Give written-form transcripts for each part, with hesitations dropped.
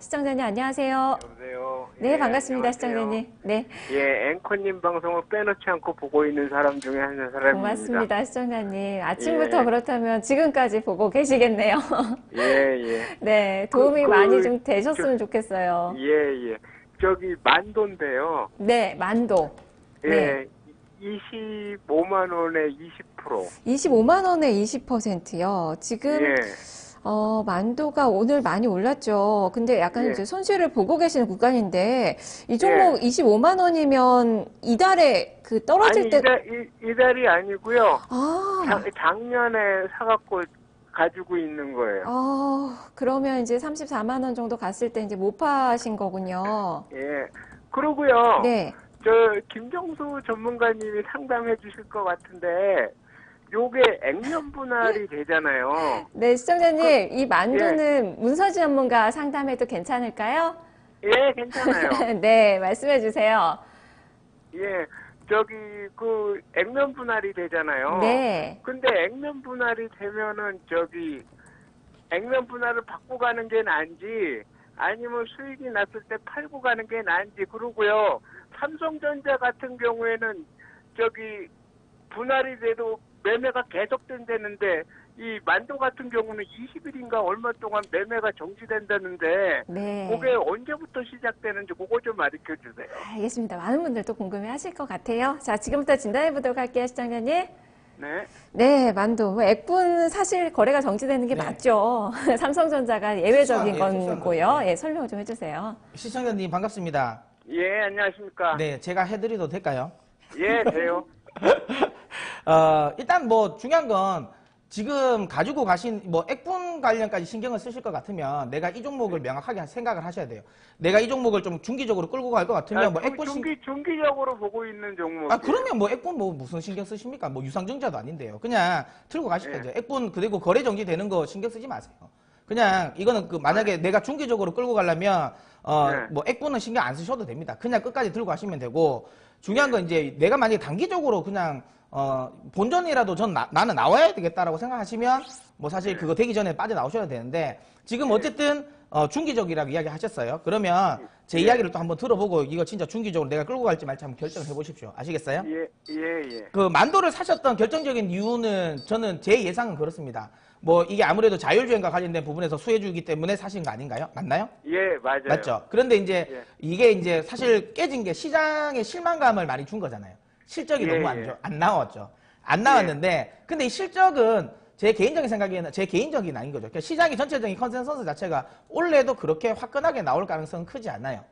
시청자님 안녕하세요. 여보세요. 네, 예, 반갑습니다, 안녕하세요. 시청자님. 네, 예, 앵커님 방송을 빼놓지 않고 보고 있는 사람 중에 한 사람입니다. 고맙습니다, 시청자님. 아침부터 예. 그렇다면 지금까지 보고 계시겠네요. 예, 예. 네, 도움이 그, 많이 좀 저, 되셨으면 좋겠어요. 예, 예. 저기 만도인데요. 네, 만도. 예. 네. 25만 원에 20%. 25만 원에 20%요. 지금 예. 만도가 오늘 많이 올랐죠. 근데 약간 예. 이제 손실을 보고 계시는 구간인데 이 종목 25만 원이면 이달에 그 떨어질 아니, 때 이달이 아니고요. 아, 작년에 사갖고 가지고 있는 거예요. 그러면 이제 34만 원 정도 갔을 때 이제 못 파신 거군요. 예. 그러고요. 네. 저 김정수 전문가님이 상담해 주실 것 같은데 요게 액면 분할이 되잖아요. 네, 시청자님, 이 만두는 문서지 전문가 상담해도 괜찮을까요? 예, 괜찮아요. 네, 말씀해 주세요. 예, 저기 그 액면 분할이 되잖아요. 네. 근데 액면 분할이 되면은 저기 액면 분할을 받고 가는 게 나은지 아니면 수익이 났을 때 팔고 가는 게 나은지. 그러고요. 삼성전자 같은 경우에는 저기 분할이 돼도 매매가 계속된다는데 이 만도 같은 경우는 20일인가 얼마 동안 매매가 정지된다는데 네. 그게 언제부터 시작되는지 그거 좀 가르쳐 주세요. 알겠습니다. 많은 분들도 궁금해 하실 것 같아요. 자, 지금부터 진단해 보도록 할게요, 시청자님. 네. 네, 만도. 액분 사실 거래가 정지되는 게 네. 맞죠. 삼성전자가 예외적인 그렇죠. 거고요. 예, 설명 좀 해주세요. 시청자님 반갑습니다. 예, 안녕하십니까. 네, 제가 해드려도 될까요? 예, 돼요. 일단 뭐 중요한 건 지금 가지고 가신 뭐 액분 관련까지 신경을 쓰실 것 같으면 내가 이 종목을 명확하게 생각을 하셔야 돼요. 내가 이 종목을 좀 중기적으로 끌고 갈 것 같으면 뭐 액분 중기적으로 보고 있는 종목. 그러면 뭐 액분 뭐 무슨 신경 쓰십니까? 뭐 유상증자도 아닌데요. 그냥 들고 가실 거죠. 액분 그리고 거래 정지 되는 거 신경 쓰지 마세요. 그냥 이거는 그 만약에 내가 중기적으로 끌고 가려면 뭐 액분은 신경 안 쓰셔도 됩니다. 그냥 끝까지 들고 가시면 되고 중요한 건 이제 내가 만약에 단기적으로 그냥 본전이라도 나는 나와야 되겠다라고 생각하시면 뭐 사실 그거 되기 전에 빠져나오셔야 되는데 지금 어쨌든 중기적이라고 이야기 하셨어요. 그러면 제 이야기를 또 한번 들어보고 이거 진짜 중기적으로 내가 끌고 갈지 말지 한번 결정을 해보십시오. 아시겠어요? 예. 그 만도를 사셨던 결정적인 이유는 저는 제 예상은 그렇습니다. 뭐 이게 아무래도 자율주행과 관련된 부분에서 수혜주이기 때문에 사신 거 아닌가요? 맞나요? 예, 맞아요. 맞죠. 그런데 이제 이게 이제 사실 깨진 게 시장에 실망감을 많이 준 거잖아요. 실적이 너무 안 나왔죠. 안 나왔는데 근데 이 실적은 제 개인적인 생각에는 제 개인적인 아닌 거죠. 그러니까 시장의 전체적인 컨센서스 자체가 올해도 그렇게 화끈하게 나올 가능성은 크지 않아요.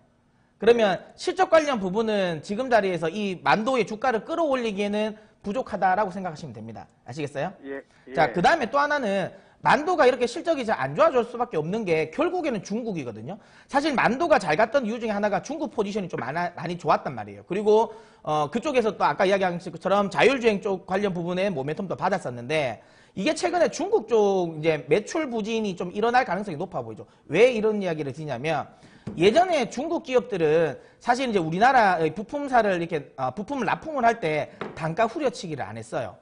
그러면 실적 관련 부분은 지금 자리에서 이 만도의 주가를 끌어올리기에는 부족하다라고 생각하시면 됩니다. 아시겠어요? 예. 자, 그 다음에 또 하나는 만도가 이렇게 실적이 잘 안 좋아질 수밖에 없는 게 결국에는 중국이거든요. 사실 만도가 잘 갔던 이유 중에 하나가 중국 포지션이 좀 많이 좋았단 말이에요. 그리고 그쪽에서 또 아까 이야기한 것처럼 자율주행 쪽 관련 부분에 모멘텀도 받았었는데 이게 최근에 중국 쪽 이제 매출 부진이 좀 일어날 가능성이 높아 보이죠. 왜 이런 이야기를 드냐면 예전에 중국 기업들은 사실 이제 우리나라의 부품사를 이렇게 부품을 납품을 할 때 단가 후려치기를 안 했어요.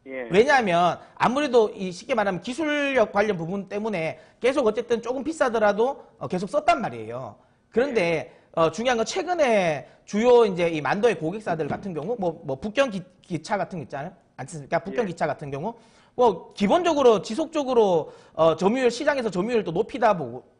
왜냐하면 아무래도 이 쉽게 말하면 기술력 관련 부분 때문에 계속 어쨌든 조금 비싸더라도 계속 썼단 말이에요. 그런데 중요한 건 최근에 주요 이제 이 만도의 고객사들 같은 경우 뭐 북경 기차 같은 거 있잖아요. 않습니까? 북경 기차 같은 경우 뭐 기본적으로 지속적으로 점유율 시장에서 점유율도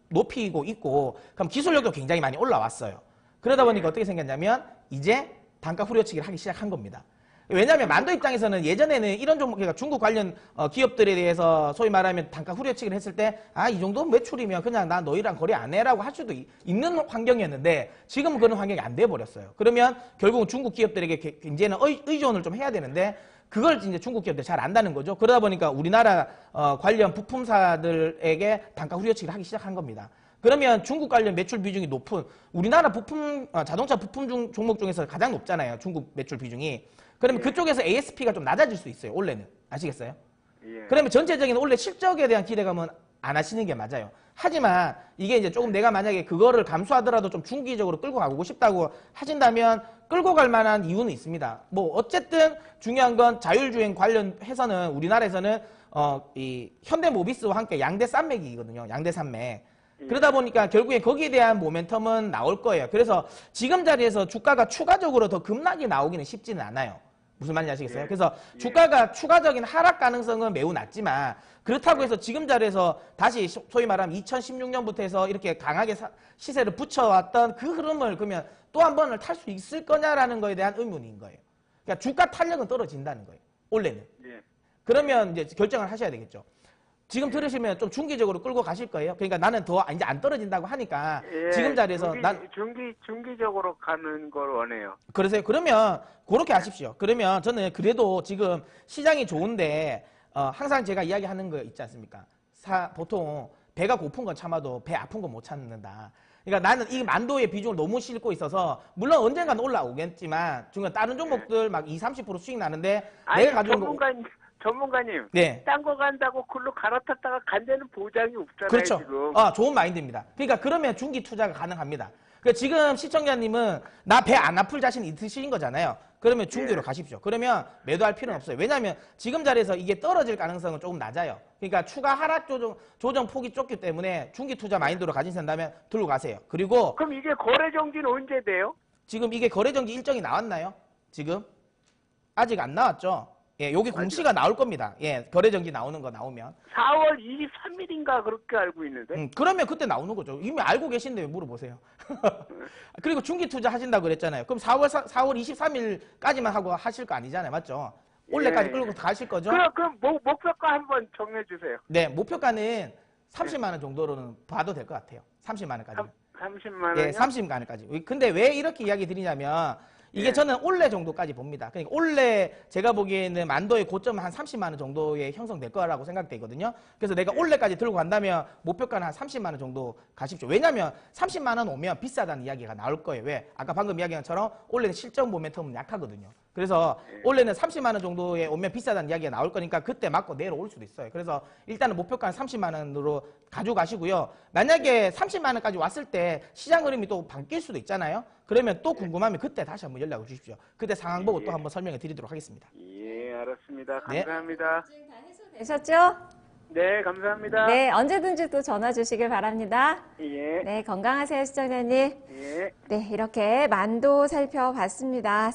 높이고 있고 그럼 기술력도 굉장히 많이 올라왔어요. 그러다 보니까 어떻게 생겼냐면 이제 단가 후려치기를 하기 시작한 겁니다. 왜냐하면 만도 입장에서는 예전에는 이런 종목, 그러니까 중국 관련 기업들에 대해서 소위 말하면 단가 후려치기를 했을 때 이 정도 매출이면 그냥 나 너희랑 거래 안 해라고 할 수도 있는 환경이었는데 지금은 그런 환경이 안 돼 버렸어요. 그러면 결국은 중국 기업들에게 이제는 의존을 좀 해야 되는데 그걸 이제 중국 기업들이 잘 안다는 거죠. 그러다 보니까 우리나라 관련 부품사들에게 단가 후려치기를 하기 시작한 겁니다. 그러면 중국 관련 매출 비중이 높은 우리나라 자동차 부품 종목 중에서 가장 높잖아요. 중국 매출 비중이. 그러면 그쪽에서 ASP가 좀 낮아질 수 있어요. 올해는. 아시겠어요? 그러면 전체적인 올해 실적에 대한 기대감은 안 하시는 게 맞아요. 하지만 이게 이제 조금 내가 만약에 그거를 감수하더라도 좀 중기적으로 끌고 가고 싶다고 하신다면 끌고 갈 만한 이유는 있습니다. 뭐 어쨌든 중요한 건 자율주행 관련해서는 우리나라에서는 이 현대모비스와 함께 양대 산맥이거든요. 양대 산맥. 그러다 보니까 결국에 거기에 대한 모멘텀은 나올 거예요. 그래서 지금 자리에서 주가가 추가적으로 더 급락이 나오기는 쉽지는 않아요. 무슨 말인지 아시겠어요? 예. 그래서 주가가 추가적인 하락 가능성은 매우 낮지만 그렇다고 해서 지금 자리에서 다시 소위 말하면 2016년부터 해서 이렇게 강하게 시세를 붙여왔던 그 흐름을 그러면 또 한 번을 탈 수 있을 거냐라는 거에 대한 의문인 거예요. 그러니까 주가 탄력은 떨어진다는 거예요. 원래는. 예. 그러면 이제 결정을 하셔야 되겠죠. 지금 들으시면 좀 중기적으로 끌고 가실 거예요. 그러니까 나는 더 이제 안 떨어진다고 하니까 예, 지금 자리에서 중기적으로 가는 걸 원해요. 그러세요. 그러면 그렇게 하십시오. 그러면 저는 그래도 지금 시장이 좋은데 항상 제가 이야기하는 거 있지 않습니까? 보통 배가 고픈 건 참아도 배 아픈 건 못 참는다. 그러니까 나는 이 만도의 비중을 너무 싣고 있어서 물론 언젠가는 올라오겠지만 중간 다른 종목들 막 20-30% 수익 나는데 아니, 내가 가지고 전문가님, 네. 딴 거 간다고 글로 갈아탔다가 간 데는 보장이 없잖아요, 그렇죠. 지금. 좋은 마인드입니다. 그러니까 그러면 중기 투자가 가능합니다. 그러니까 지금 시청자님은 나 배 안 아플 자신 있으신 거잖아요. 그러면 중기로 가십시오. 그러면 매도할 필요는 없어요. 왜냐하면 지금 자리에서 이게 떨어질 가능성은 조금 낮아요. 그러니까 추가 하락 조정 폭이 좁기 때문에 중기 투자 마인드로 가진다면 들고 가세요. 그리고 그럼 이게 거래 정지는 언제 돼요? 지금 이게 거래정지 일정이 나왔나요? 지금? 아직 안 나왔죠? 예, 여기 공시가 나올 겁니다. 예, 거래정지 나오는 거 나오면. 4월 23일인가 그렇게 알고 있는데. 그러면 그때 나오는 거죠. 이미 알고 계신데 왜 물어보세요. 그리고 중기 투자 하신다고 그랬잖아요. 그럼 4월 23일까지만 하고 하실 거 아니잖아요. 맞죠? 올해까지 끌고 가실 거죠? 그럼 목표가 한번 정해주세요. 네, 목표가는 30만 원 정도로는 봐도 될 것 같아요. 30만 원까지. 30만 원이요? 예, 30만 원까지. 근데 왜 이렇게 이야기 드리냐면 이게 저는 올해 정도까지 봅니다. 그러니까 올해 제가 보기에는 만도의 고점은 한 30만 원 정도에 형성될 거라고 생각되거든요. 그래서 내가 올해까지 들고 간다면 목표가는 한 30만 원 정도 가십시오. 왜냐하면 30만 원 오면 비싸다는 이야기가 나올 거예요. 왜? 아까 방금 이야기한 것처럼 올해는 실적 모멘텀은 약하거든요. 그래서 올해는 30만 원 정도에 오면 비싸다는 이야기가 나올 거니까 그때 맞고 내려올 수도 있어요. 그래서 일단은 목표가는 30만 원으로 가져가시고요. 만약에 30만 원까지 왔을 때 시장 흐름이 또 바뀔 수도 있잖아요. 그러면 또 궁금하면 그때 다시 한번 연락을 주십시오. 그때 상황 보고 또 한번 설명해 드리도록 하겠습니다. 예, 알았습니다. 네. 감사합니다. 되셨죠? 네, 감사합니다. 네, 언제든지 또 전화 주시길 바랍니다. 예. 네, 건강하세요, 시청자님. 예. 네, 이렇게 만도 살펴봤습니다.